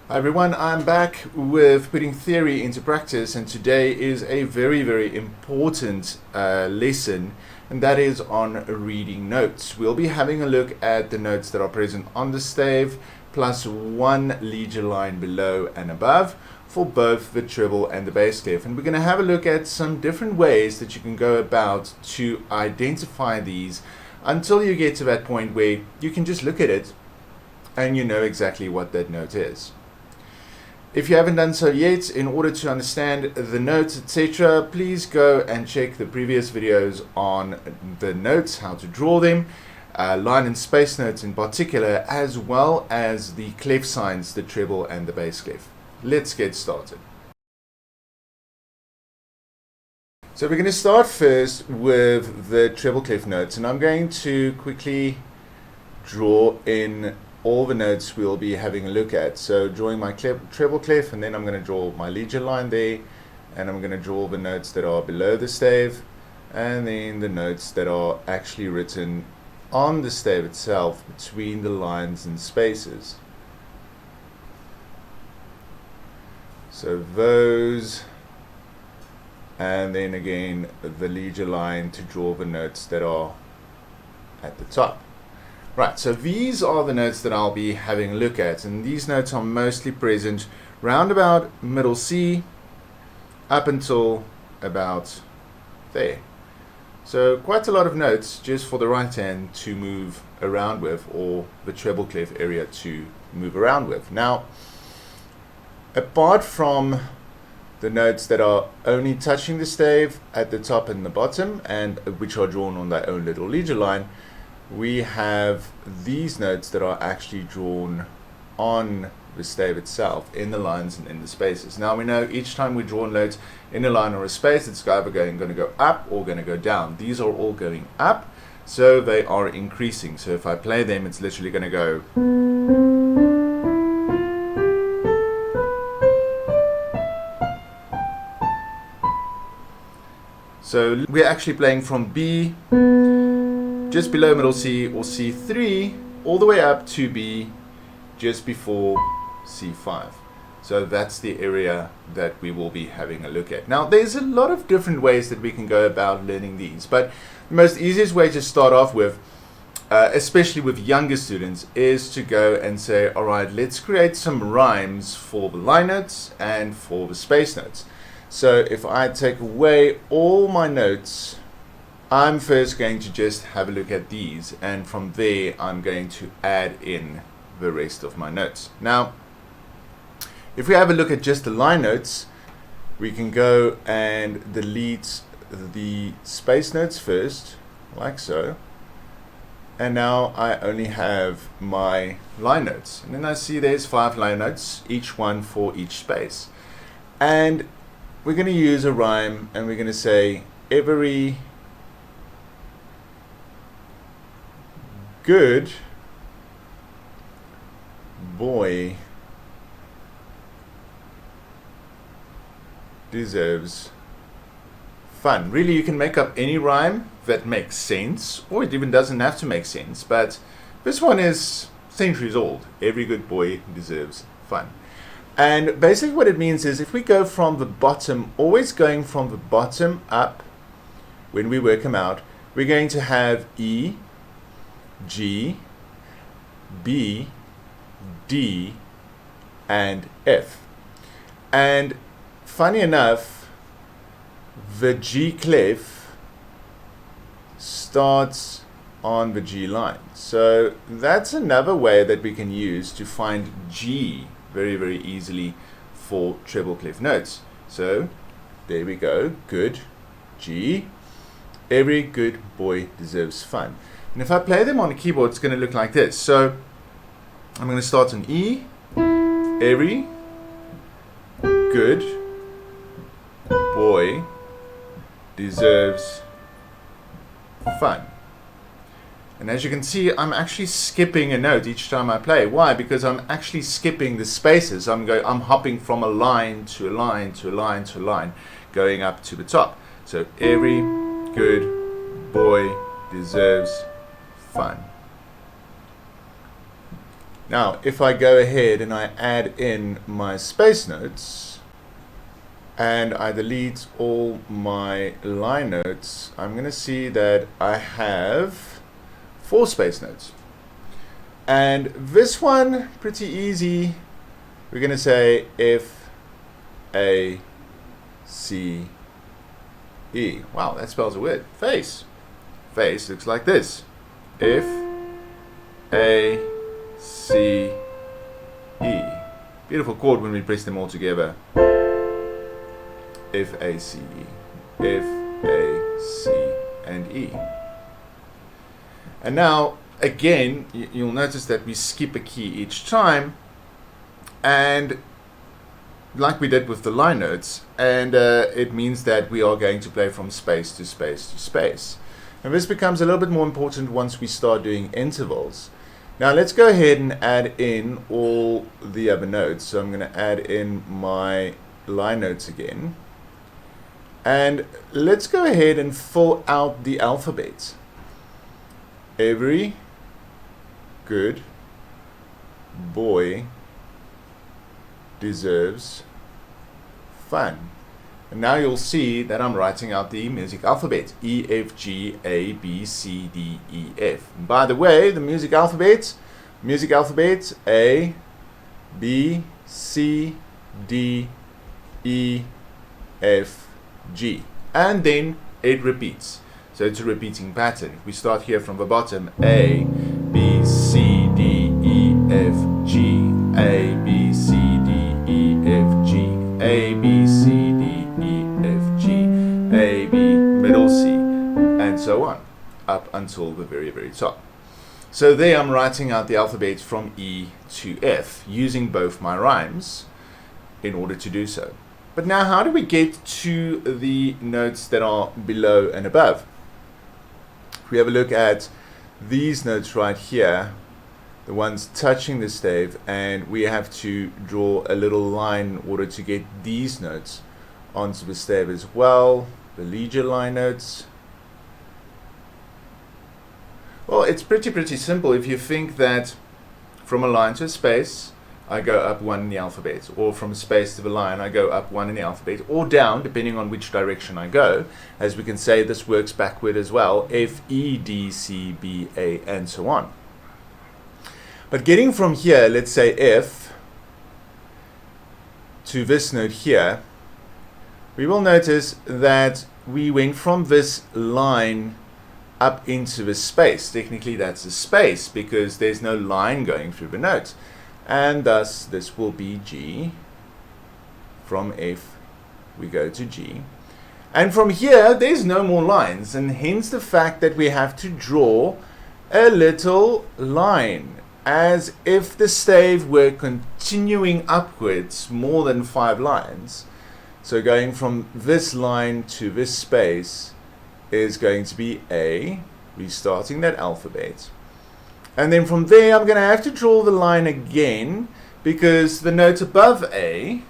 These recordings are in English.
Hi everyone, I'm back with putting theory into practice, and today is a very important lesson, and that is on reading notes. We'll be having a look at the notes that are present on the stave plus one leader line below and above for both the treble and the bass clef, and we're going to have a look at some different ways that you can go about to identify these until you get to that point where you can just look at it and you know exactly what that note is. If you haven't done so yet, in order to understand the notes, etc., please go and check the previous videos on the notes, how to draw them, line and space notes in particular, as well as the clef signs, the treble and the bass clef. Let's get started. So we're going to start first with the treble clef notes, and I'm going to quickly draw in all the notes we'll be having a look at. So drawing my treble clef, and then I'm going to draw my leader line there, and I'm going to draw the notes that are below the stave, and then the notes that are actually written on the stave itself between the lines and spaces. So those, and then again the leader line to draw the notes that are at the top. Right, so these are the notes that I'll be having a look at, and these notes are mostly present round about middle C up until about there. So quite a lot of notes just for the right hand to move around with, or the treble clef area to move around with. Now, apart from the notes that are only touching the stave at the top and the bottom, and which are drawn on their own little leader line, we have these notes that are actually drawn on the stave itself in the lines and in the spaces. Now we know each time we draw notes in a line or a space, it's either going to go up or going to go down. These are all going up, so they are increasing. So if I play them, it's literally going to go. So we're actually playing from B, just below middle C or C3, all the way up to B, just before C5. So that's the area that we will be having a look at. Now there's a lot of different ways that we can go about learning these, but the most easiest way to start off with, especially with younger students, is to go and say, alright, let's create some rhymes for the line notes and for the space notes. So if I take away all my notes, I'm first going to just have a look at these, and from there I'm going to add in the rest of my notes. Now, if we have a look at just the line notes, we can go and delete the space notes first, like so. And now I only have my line notes. And then I see there's 5 line notes, each one for each space. And we're going to use a rhyme, and we're going to say every good boy deserves fun. Really, you can make up any rhyme that makes sense, or it even doesn't have to make sense, but this one is centuries old. Every good boy deserves fun. And basically what it means is, if we go from the bottom, always going from the bottom up, when we work them out, we're going to have E, G, B, D, and F. And funny enough, the G clef starts on the G line. So that's another way that we can use to find G very easily for treble clef notes. So there we go, good, G, every good boy deserves fun. And if I play them on a keyboard, it's going to look like this. So I'm going to start on E, every good boy deserves fun. And as you can see, I'm actually skipping a note each time I play. Why? Because I'm actually skipping the spaces. I'm hopping from a line to a line to a line to a line, going up to the top. So every good boy deserves fun. Now, if I go ahead and I add in my space notes and I delete all my line notes, I'm going to see that I have 4 space notes. And this one, pretty easy. We're going to say F, A, C, E. Wow, that spells a word. Face. Face looks like this. F, A, C, E. Beautiful chord when we press them all together. F, A, C, E. F, A, C, and E. And now, again, you'll notice that we skip a key each time, and like we did with the line notes, and it means that we are going to play from space to space to space. And this becomes a little bit more important once we start doing intervals. Now let's go ahead and add in all the other notes. So I'm going to add in my line notes again. And let's go ahead and fill out the alphabet. Every good boy deserves fun. And now you'll see that I'm writing out the music alphabet. E, F, G, A, B, C, D, E, F. And by the way, the music alphabet, A, B, C, D, E, F, G. And then it repeats. So it's a repeating pattern. We start here from the bottom. A, B, C, D, E, F, G. A, B, C, D, E, F, G. A, B, C, D, E, F, G. A, B, middle C, and so on, up until the very, very top. So there I'm writing out the alphabet from E to F, using both my rhymes in order to do so. But now how do we get to the notes that are below and above? If we have a look at these notes right here, the ones touching the stave, and we have to draw a little line in order to get these notes onto the stave as well, the leger line notes. Well, it's pretty simple. If you think that from a line to a space, I go up 1 in the alphabet, or from a space to the line, I go up 1 in the alphabet, or down, depending on which direction I go. As we can say, this works backward as well, F, E, D, C, B, A, and so on. But getting from here, let's say F, to this note here, we will notice that we went from this line up into the space. Technically that's a space because there's no line going through the note. And thus this will be G. From F we go to G. And from here there's no more lines, and hence the fact that we have to draw a little line, as if the stave were continuing upwards more than 5 lines. So going from this line to this space is going to be A, restarting that alphabet. And then from there I'm going to have to draw the line again, because the note above A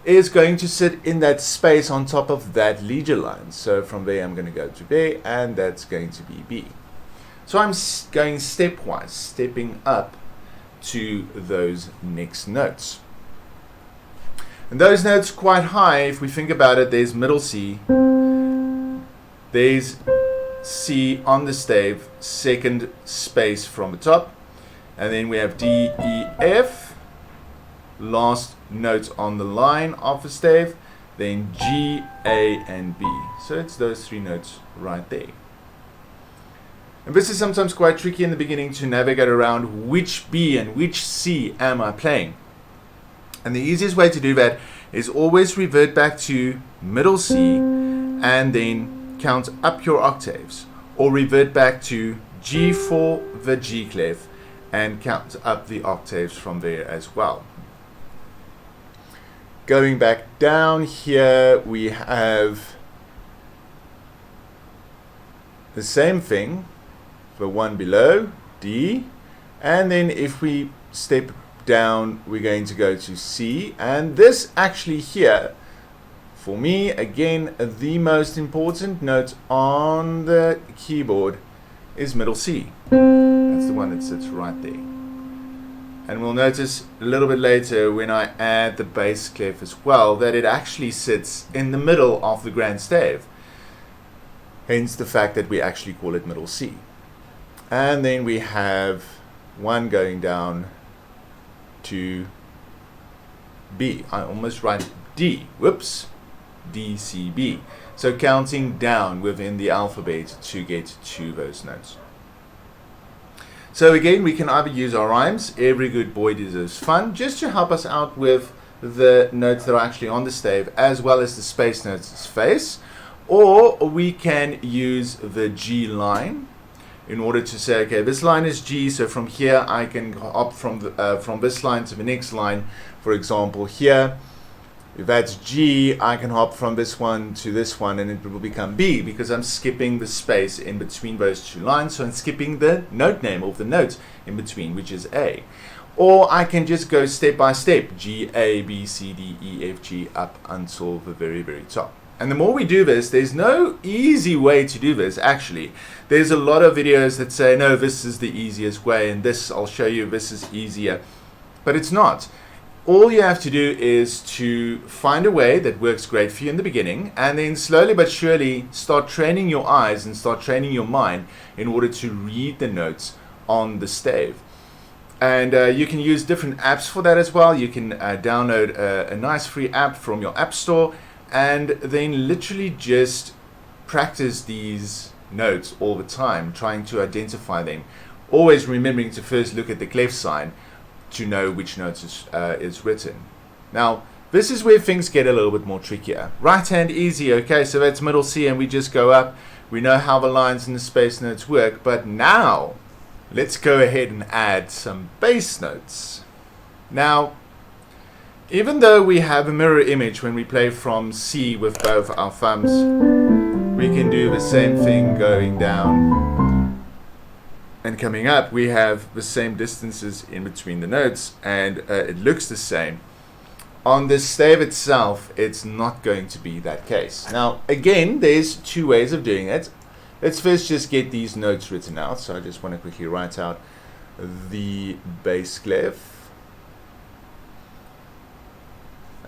is going to sit in that space on top of that leger line. So from there I'm going to go to B, and that's going to be B. So I'm going stepwise, stepping up to those next notes. And those notes quite high. If we think about it, there's middle C, there's C on the stave, second space from the top, and then we have D, E, F, last note on the line of the stave, then G, A, and B. So it's those 3 notes right there. And this is sometimes quite tricky in the beginning to navigate around which B and which C am I playing. And the easiest way to do that is always revert back to middle C and then count up your octaves, or revert back to G for the G clef and count up the octaves from there as well. Going back down here, we have the same thing, the one below, D, and then if we step down, we're going to go to C, and this actually here, for me, again, the most important note on the keyboard is middle C. That's the one that sits right there. And we'll notice a little bit later when I add the bass clef as well that it actually sits in the middle of the grand stave. Hence the fact that we actually call it middle C. And then we have one going down to B. I almost write D. Whoops. D, C, B. So counting down within the alphabet to get to those notes. So again, we can either use our rhymes, every good boy deserves fun, just to help us out with the notes that are actually on the stave, as well as the space notes space, or we can use the G line in order to say, okay, this line is G, so from here I can hop from this line to the next line. For example, here, if that's G, I can hop from this one to this one, and it will become B, because I'm skipping the space in between those two lines, so I'm skipping the note name of the note in between, which is A. Or I can just go step by step, G, A, B, C, D, E, F, G, up until the very, very top. And the more we do this, there's no easy way to do this, actually. There's a lot of videos that say, no, this is the easiest way, and this, I'll show you, this is easier. But it's not. All you have to do is to find a way that works great for you in the beginning, and then slowly but surely start training your eyes and start training your mind in order to read the notes on the stave. And you can use different apps for that as well. You can download a nice free app from your app store, and then literally just practice these notes all the time, trying to identify them. Always remembering to first look at the clef sign to know which notes is written. Now, this is where things get a little bit more trickier. Right hand easy, okay, so that's middle C, and we just go up. We know how the lines and the space notes work, but now let's go ahead and add some bass notes. Now, even though we have a mirror image when we play from C with both our thumbs, we can do the same thing going down. And coming up, we have the same distances in between the notes, and it looks the same. On the stave itself, it's not going to be that case. Now, again, there's two ways of doing it. Let's first just get these notes written out. So I just want to quickly write out the bass clef.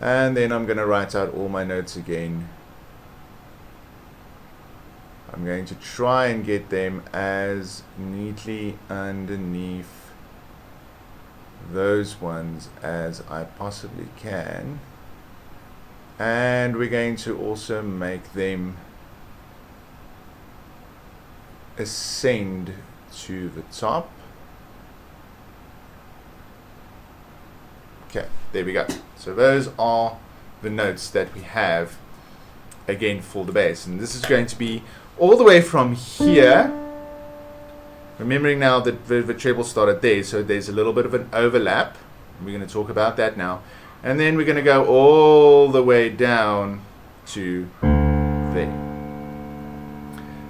And then I'm going to write out all my notes again. I'm going to try and get them as neatly underneath those ones as I possibly can. And we're going to also make them ascend to the top. Okay, there we go. So those are the notes that we have again for the bass, and this is going to be all the way from here, remembering now that the treble started there, so there's a little bit of an overlap. We're going to talk about that now, and then we're going to go all the way down to there.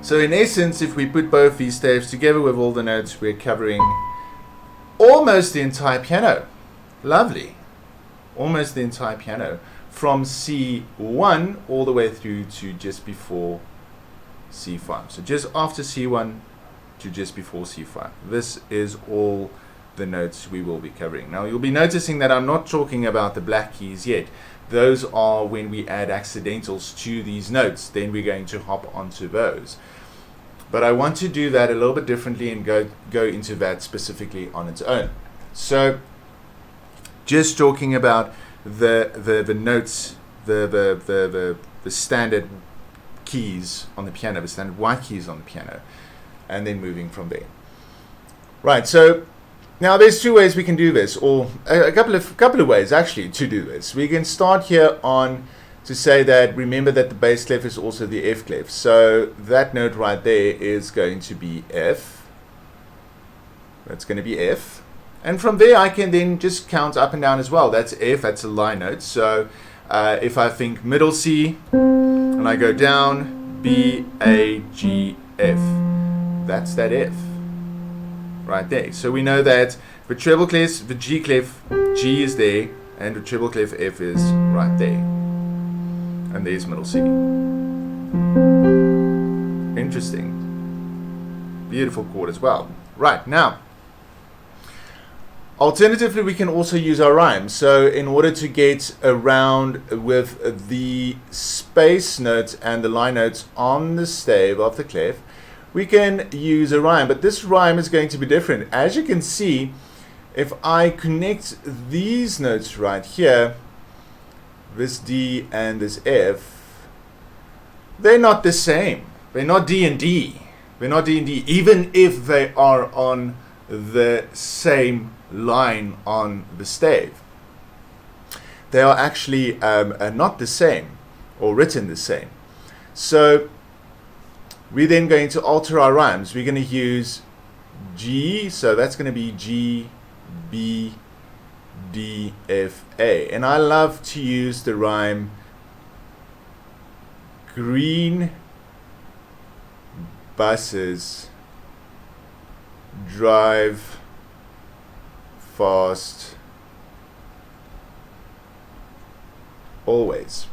So in essence, if we put both these staves together with all the notes, we're covering almost the entire piano. Lovely. Almost the entire piano, from C1 all the way through to just before C5. So just after C1 to just before C5. This is all the notes we will be covering. Now you'll be noticing that I'm not talking about the black keys yet. Those are when we add accidentals to these notes, then we're going to hop onto those. But I want to do that a little bit differently and go into that specifically on its own. So just talking about the notes, the standard keys on the piano, the standard white keys on the piano, and then moving from there. Right, so now there's two ways we can do this, or a couple of ways actually to do this. We can start here on to say that, remember that the bass clef is also the F clef. So that note right there is going to be F. That's going to be F. And from there I can then just count up and down as well. That's F, that's a line note. So if I think middle C, and I go down, B, A, G, F. That's that F right there. So we know that the treble clef, the G clef, G is there, and the treble clef F is right there. And there's middle C. Interesting. Beautiful chord as well. Right, now, Alternatively, we can also use our rhyme. So in order to get around with the space notes and the line notes on the stave of the clef, we can use a rhyme. But this rhyme is going to be different. As you can see, if I connect these notes right here, this D and this F, they're not the same. They're not D and D. They're not D and D, even if they are on the same line on the stave. They are actually not the same, or written the same. So we're then going to alter our rhymes. We're going to use G, so that's going to be G, B, D, F, A. And I love to use the rhyme green buses drive fast always.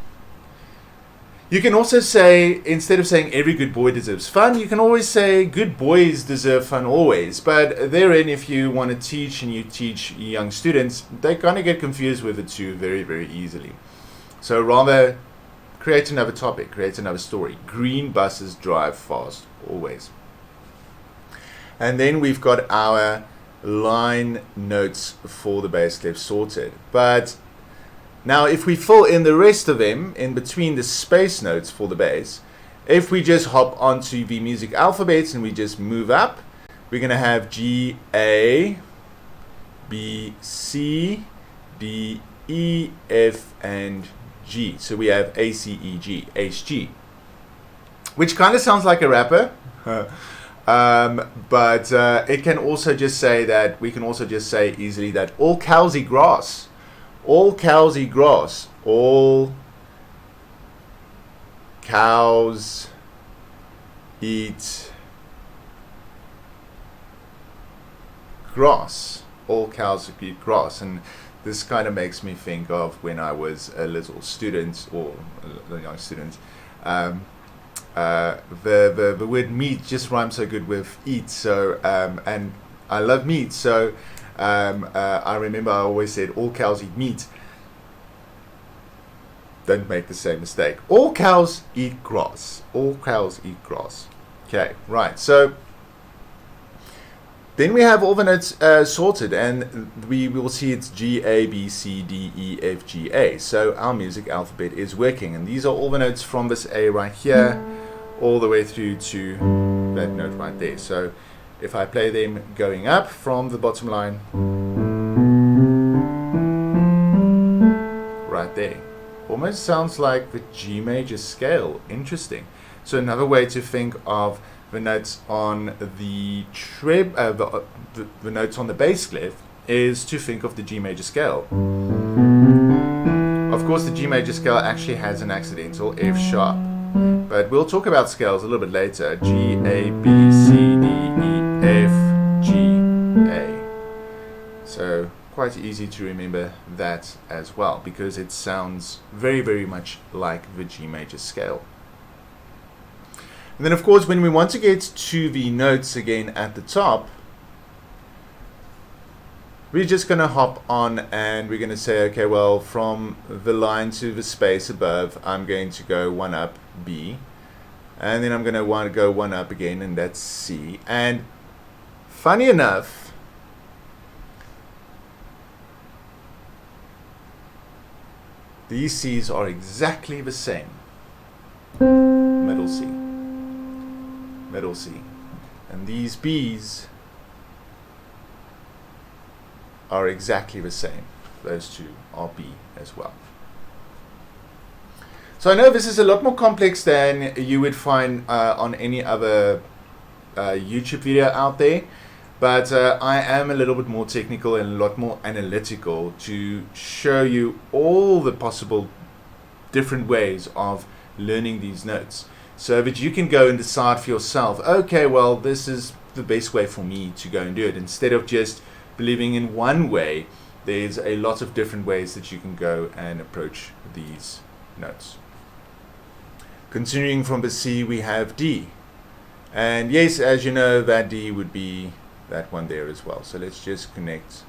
You can also say, instead of saying every good boy deserves fun, you can always say good boys deserve fun always. But therein, if you want to teach and you teach young students, they kind of get confused with the two very, very easily. So rather create another topic, create another story. Green buses drive fast always. And then we've got our line notes for the bass clef sorted. But now if we fill in the rest of them in between the space notes for the bass, if we just hop onto the music alphabet and we just move up, we're going to have G, A, B, C, D, E, F, and G. So we have A, C, E, G, H, G, which kind of sounds like a rapper. But it can also just say that, we can also just say easily that all cows eat grass. All cows eat grass. All cows eat grass. All cows eat grass. And this kind of makes me think of when I was a little student, or a young student. The word meat just rhymes so good with eat, so and I love meat, so I remember I always said all cows eat meat. Don't make the same mistake. All cows eat grass. All cows eat grass. Okay, right, so then we have all the notes sorted, and we will see it's G, A, B, C, D, E, F, G, A. So our music alphabet is working, and these are all the notes from this A right here all the way through to that note right there. So if I play them going up from the bottom line, right there, almost sounds like the G major scale. Interesting. So another way to think of the notes on the the notes on the bass clef is to think of the G major scale. Of course, the G major scale actually has an accidental F sharp, but we'll talk about scales a little bit later. G, A, B, C, D, E, F, G, A. So quite easy to remember that as well, because it sounds very, very much like the G major scale. And then of course, when we want to get to the notes again at the top, we're just going to hop on and we're going to say, okay, well, from the line to the space above, I'm going to go one up, B, and then I'm going to want to go one up again, and that's C. And funny enough, these C's are exactly the same. Middle C, middle C, and these B's are exactly the same. Those two are B as well. So I know this is a lot more complex than you would find on any other YouTube video out there, but I am a little bit more technical and a lot more analytical to show you all the possible different ways of learning these notes, so that you can go and decide for yourself, okay, well, this is the best way for me to go and do it. Instead of just believing in one way, there's a lot of different ways that you can go and approach these notes. Continuing from the C, we have D. And yes, as you know, that D would be that one there as well. So let's just connect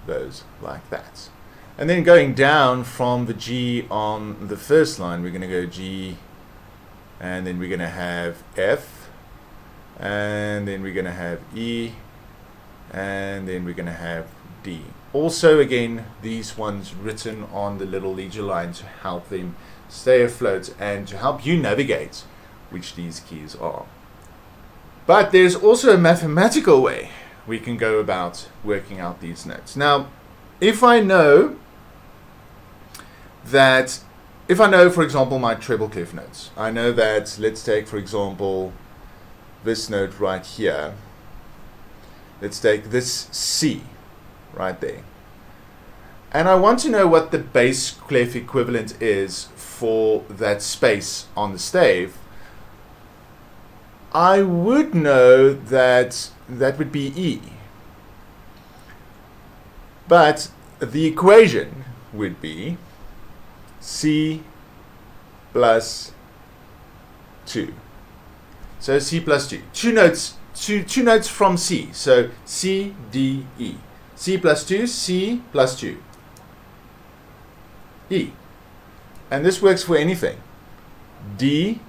those like that. And then going down from the G on the first line, we're going to go G, and then we're going to have F, and then we're going to have E, and then we're going to have D. Also, again, these ones written on the little ledger line to help them stay afloat and to help you navigate which these keys are. But there's also a mathematical way we can go about working out these notes. Now, if I know, for example, my treble clef notes, I know that, let's take, for example, this note right here. Let's take this C right there. And I want to know what the bass clef equivalent is for that space on the stave. I would know that that would be E. But the equation would be C plus 2. So C plus 2. Two notes from C. So C, D, E. C plus 2, C plus 2. E. And this works for anything. D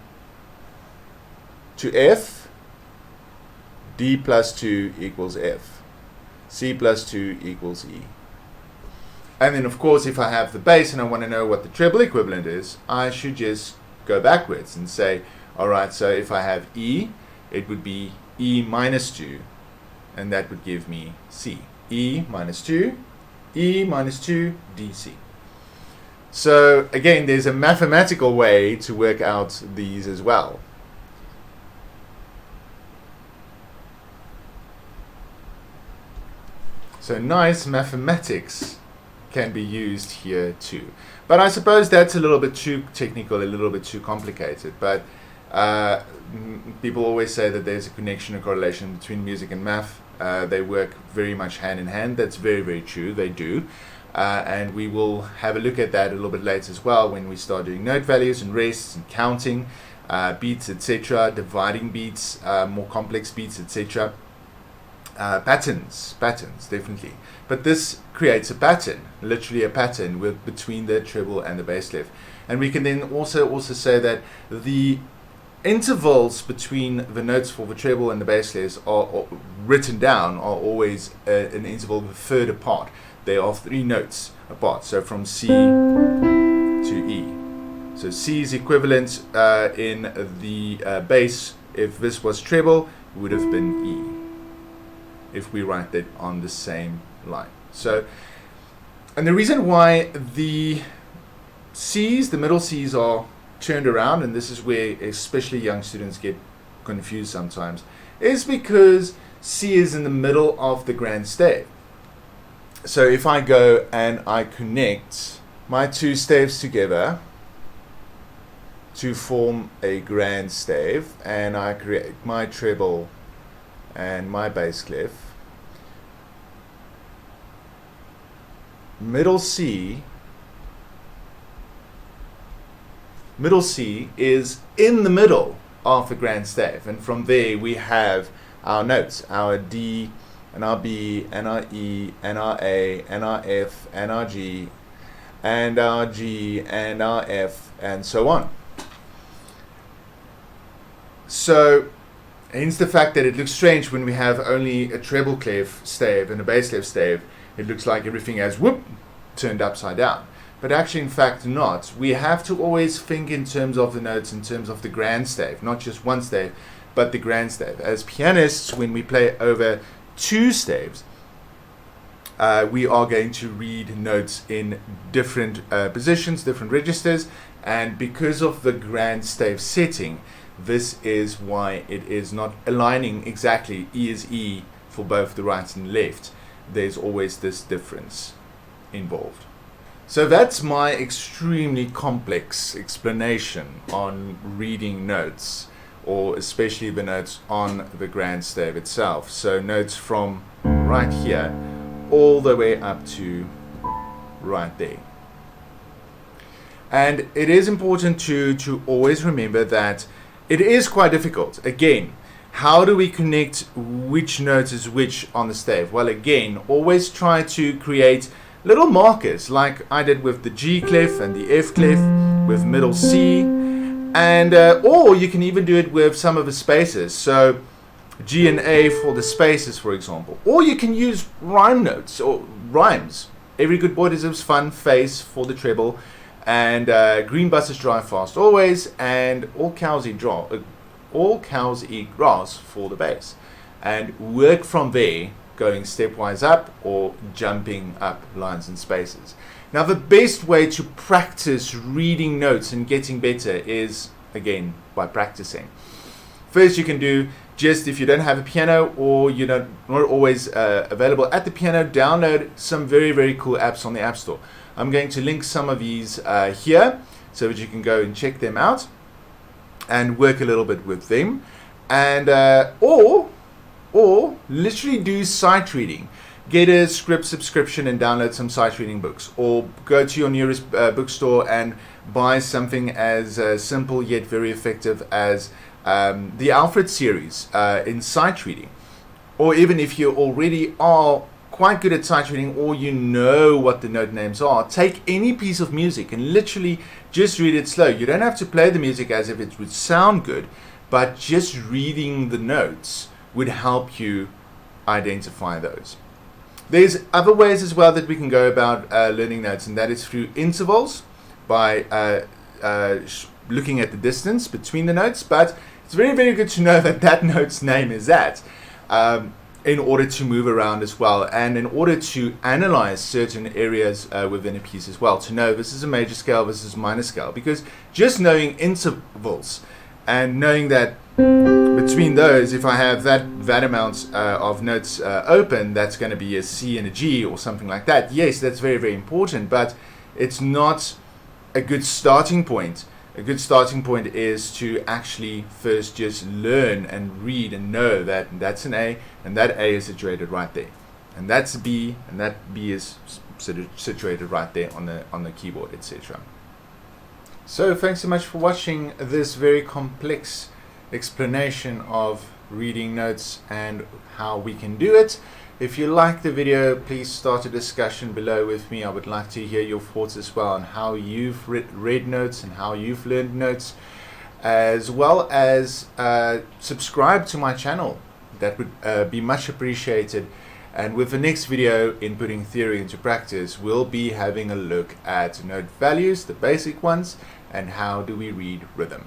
to F, D plus 2 equals F. C plus 2 equals E. And then, of course, if I have the bass and I want to know what the treble equivalent is, I should just go backwards and say, all right, so if I have E, it would be E minus 2, and that would give me C. E minus 2, E minus 2, D, C. So, again, there's a mathematical way to work out these as well. So, nice mathematics can be used here too. But I suppose that's a little bit too technical, a little bit too complicated. But people always say that there's a connection, a correlation between music and math. They work very much hand in hand. That's very, very true. They do. And we will have a look at that a little bit later as well when we start doing note values and rests and counting beats, etc., dividing beats, more complex beats, etc. Patterns, definitely. But this creates a pattern, literally a pattern between the treble and the bass clef. And we can then also say that the intervals between the notes for the treble and the bass clefs are written down are always an interval a third apart. They are 3 notes apart, so from C to E. So C is equivalent in the bass. If this was treble, it would have been E, if we write that on the same line. So, and the reason why the C's, the middle C's, are turned around, and this is where especially young students get confused sometimes, is because C is in the middle of the grand stave. So if I go and I connect my 2 staves together to form a grand stave, and I create my treble and my bass clef, middle C is in the middle of the grand stave, and from there we have our notes, our D and our B and our E and our A and our F and our G and our G and our F and so on. So hence the fact that it looks strange when we have only a treble clef stave and a bass clef stave. It looks like everything has turned upside down. But actually, in fact, not. We have to always think in terms of the notes, in terms of the grand stave, not just one stave, but the grand stave. As pianists, when we play over 2 staves, we are going to read notes in different positions, different registers, and because of the grand stave setting, this is why it is not aligning exactly. E is E for both the right and left. There's always this difference involved. So that's my extremely complex explanation on reading notes, or especially the notes on the grand stave itself. So notes from right here all the way up to right there. And it is important to always remember that it is quite difficult. Again, how do we connect which note is which on the stave? Well, again, always try to create little markers like I did with the G clef and the F clef, with middle C, and or you can even do it with some of the spaces. So G and A for the spaces, for example. Or you can use rhyme notes or rhymes. Every good boy deserves fun, face for the treble, and green buses drive fast always, and all cows eat grass for the bass. And work from there, going stepwise up or jumping up lines and spaces. Now, the best way to practice reading notes and getting better is, again, by practicing. First, you can do, just if you don't have a piano or you're not always available at the piano, download some very, very cool apps on the App Store. I'm going to link some of these here so that you can go and check them out and work a little bit with them. And or literally do sight reading. Get a script subscription and download some sight reading books, or go to your nearest bookstore and buy something as simple yet very effective as the Alfred series in sight reading. Or even if you already are quite good at sight reading, or you know what the note names are, take any piece of music and literally just read it slow. You don't have to play the music as if it would sound good, but just reading the notes would help you identify those. There's other ways as well that we can go about learning notes, and that is through intervals, by looking at the distance between the notes. But it's very, very good to know that that note's name is that, in order to move around as well, and in order to analyze certain areas within a piece as well, to know this is a major scale, this is a minor scale, because just knowing intervals and knowing that between those, if I have that amount of notes open, that's going to be a C and a G or something like that. Yes, that's very, very important, but it's not a good starting point. A good starting point is to actually first just learn and read and know that that's an A, and that A is situated right there, and that's a B, and that B is situated right there on the keyboard, etc. So thanks so much for watching this very complex explanation of reading notes and how we can do it. If you like the video, please start a discussion below with me. I would like to hear your thoughts as well on how you've read notes and how you've learned notes, as well as subscribe to my channel. That would be much appreciated. And with the next video in putting theory into practice, we'll be having a look at note values, the basic ones, and how do we read rhythm.